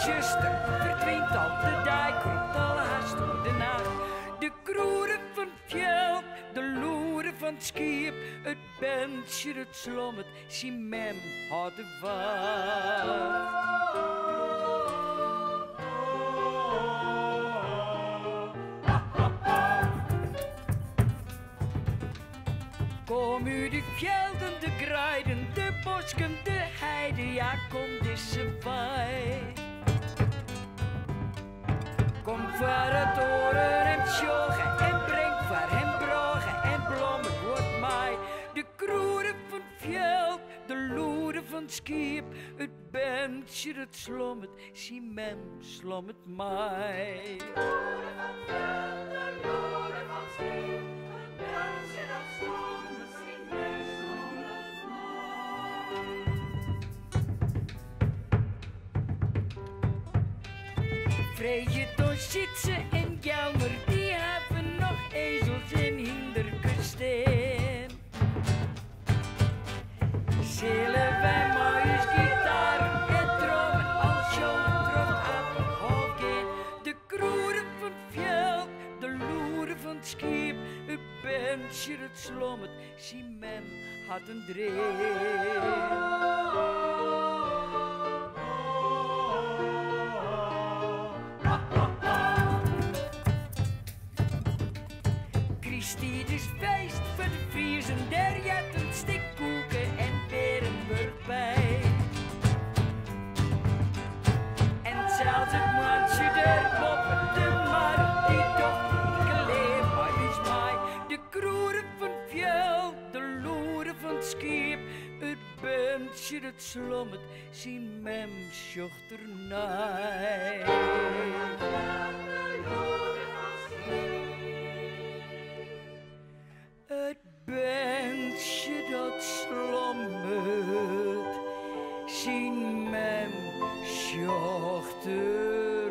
zuster verdwijnt al de dijk, roept alle haast door de nacht. De kroeren van het veld, de loeren van het schip, het bandje dat slommert, zien mem hadden wacht. Kom u de velden, de kruiden, de bosken, de heide, ja kom deze waai. Kom voor het oren en tjoggen en breng voor hem bragen en blommen wordt mij. De kroeren van het veld, de loeren van het schip, het bandje dat slommert, zie mem slommert mij. Vreetje door Zitsen en Jelmer, die hebben nog ezels en hinderkusten. Zullen wij maar eens gitaren en drummen, als jongen drum aan het hoofd gaan. De kroeren van het veld, de loeren van het schip, het bandje dat slommert, zie mem had een dream. Christines feest voor de Friezen, der jatten stikkoeken en Berenburg bij. En zelfs het mansje der poppen, de markt die toch niet geleefd, maar is mij. De kroeren van het veld, de loeren van het schip, het bandje dat slommert, zien mem sjocht ernaar. Het bandje dat slommert, zien mem sjocht ernaar.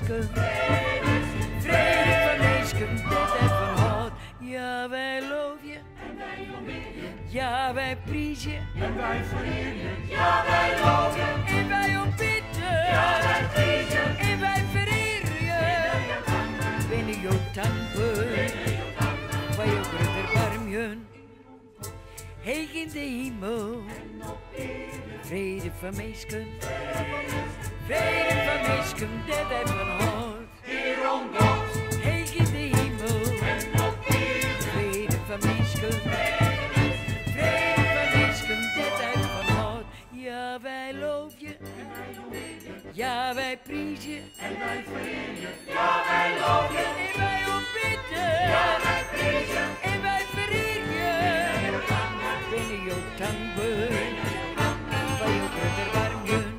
meisken. Vrede van meisken, dat en van hout. Ja, wij loven je. En wij aanbidden je. Ja, wij prijzen je. En wij vereren je. Ja, wij loven je. En wij aanbidden. Ja, wij prijzen. En wij vereren je. Binnen jouw dankbaar. Van jouw grote barmjen. Heeg in de hemel. Vrede van meisken. Vrede van meisken, dat en van hout. Hier om God. Heeg in de hemel. Vrede van meisken. Vrede van meisken, dat en van hout. Ja, wij loven je. Ja, wij prijzen je. En wij vereren je. Ja, wij loven je. En wij aanbidden. Ja, wij prijzen. En wij vereren je. Binnen jouw dankbaar. Van jouw grote barmjen.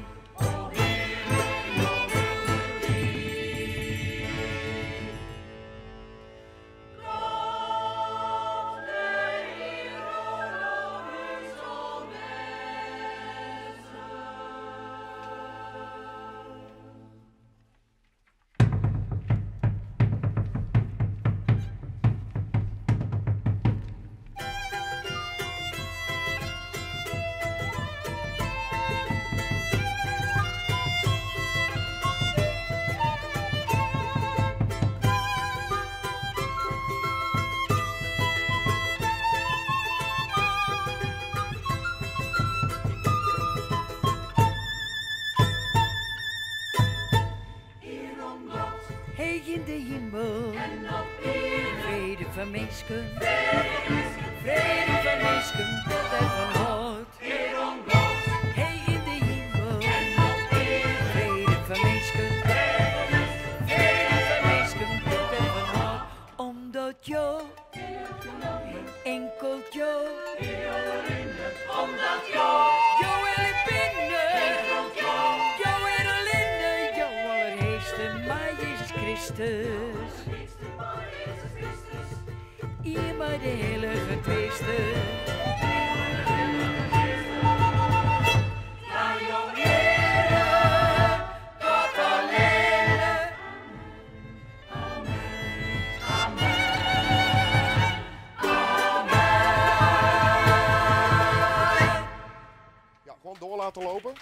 Heeg in de hemel. Vrede van meisken. Vrede van meisken, dat en van hout. Heeg in de hemel. Vrede van meisken. Vrede van meisken, dat en van hout. Omdat jou, enkel jou, omdat jou, jou wil binnen, jou wil alleen, jou allerheerste maar Jezus Christus. Hier maar de heilige tweeste. Ja, jouw Heere, God alleen. Amen, amen, amen. Ja, gewoon door laten lopen.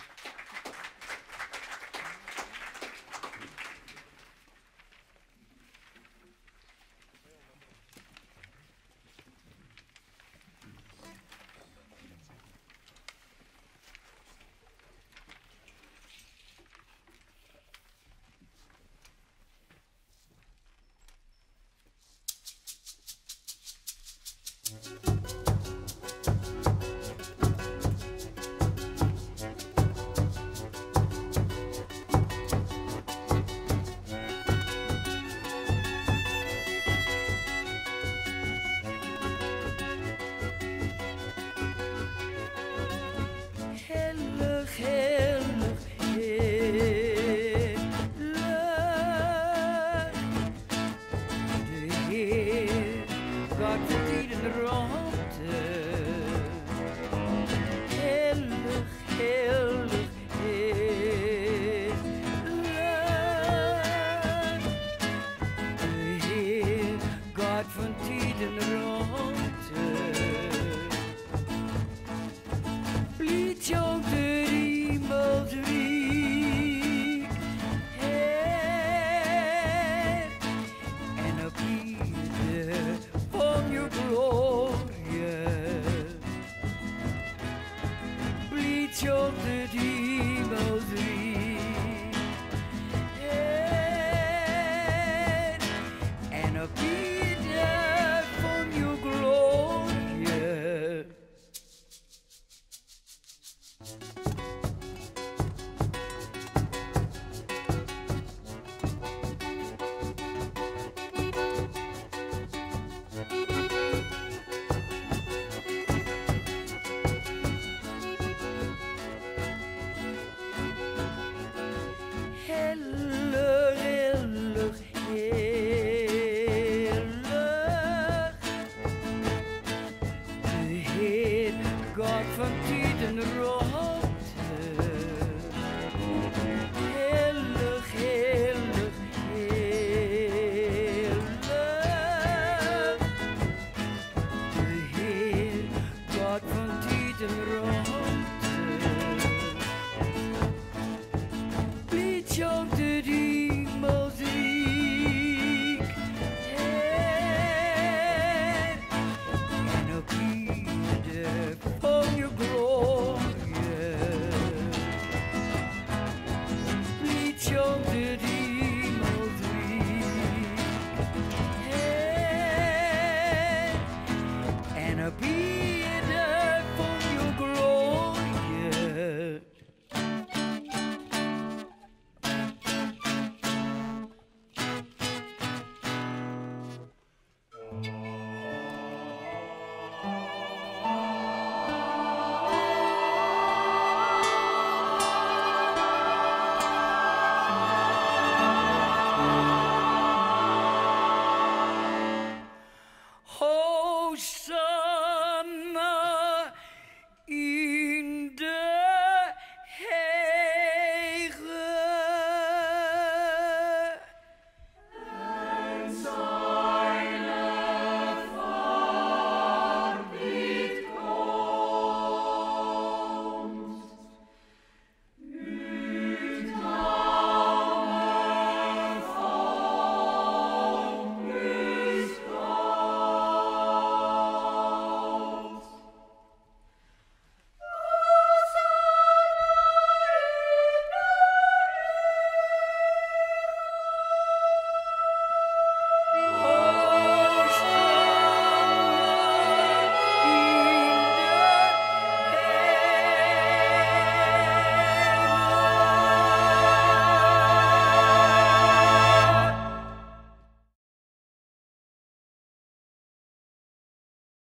God van tijden rood.